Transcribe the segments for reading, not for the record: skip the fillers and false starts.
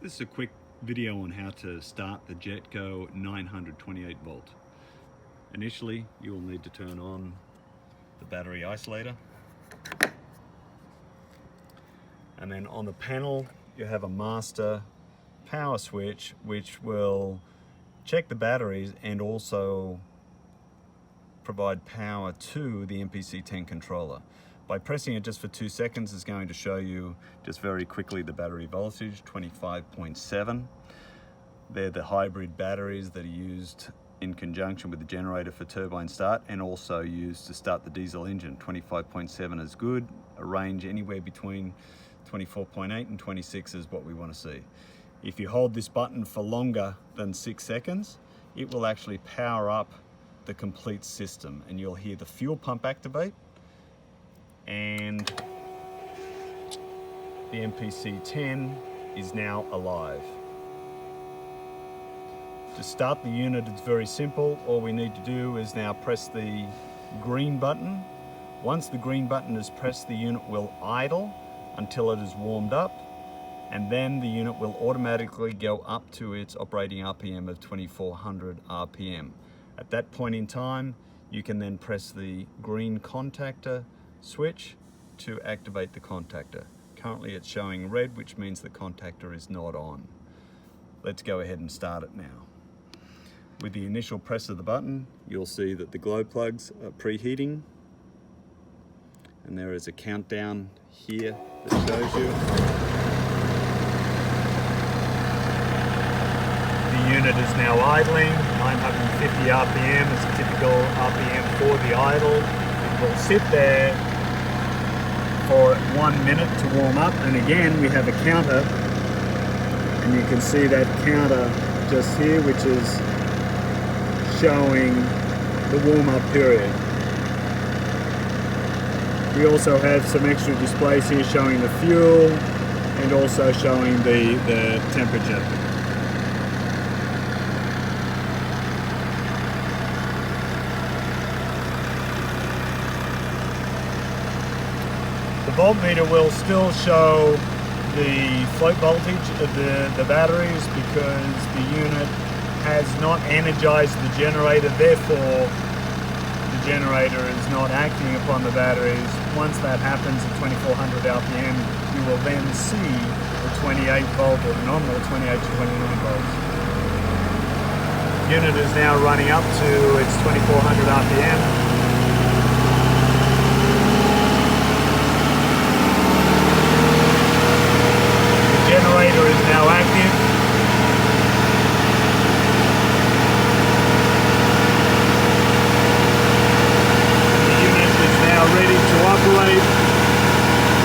This is a quick video on how to start the JetGo 928 volt. Initially, you will need to turn on the battery isolator. And then on the panel, you have a master power switch, which will check the batteries and also provide power to the MPC-10 controller. By pressing it just for 2 seconds, it's going to show you just very quickly the battery voltage, 25.7. They're the hybrid batteries that are used in conjunction with the generator for turbine start and also used to start the diesel engine. 25.7 is good. A range anywhere between 24.8 and 26 is what we want to see. If you hold this button for longer than 6 seconds, it will actually power up the complete system, and you'll hear the fuel pump activate and the MPC-10 is now alive. To start the unit, it's very simple. All we need to do is now press the green button. Once the green button is pressed, the unit will idle until it is warmed up, and then the unit will automatically go up to its operating RPM of 2400 RPM. At that point in time, you can then press the green contactor switch to activate the contactor. Currently it's showing red, which means the contactor is not on. Let's go ahead and start it now. With the initial press of the button, you'll see that the glow plugs are preheating, and there is a countdown here that shows you. The unit is now idling, 950 RPM is a typical RPM for the idle. It will sit there for 1 minute to warm up, and again we have a counter, and you can see that counter just here, which is showing the warm-up period. We also have some extra displays here showing the fuel and also showing the temperature. The voltmeter will still show the float voltage of the batteries because the unit has not energized the generator, therefore the generator is not acting upon the batteries. Once that happens at 2400 RPM, you will then see the 28 volt or the nominal 28 to 29 volts. The unit is now running up to its 2400 RPM. Generator is now active. The unit is now ready to operate.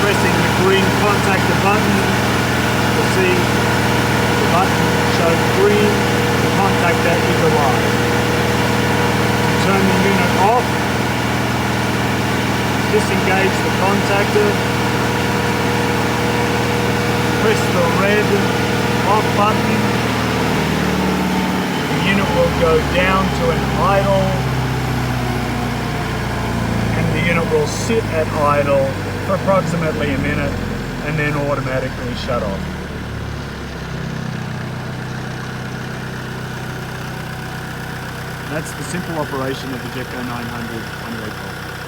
Pressing the green contactor button, you'll see the button shows green, the contactor is alive. To turn the unit off, disengage the contactor, press the red off button, the unit will go down to an idle, and the unit will sit at idle for approximately a minute and then automatically shut off. That's the simple operation of the JetGo 928 volt.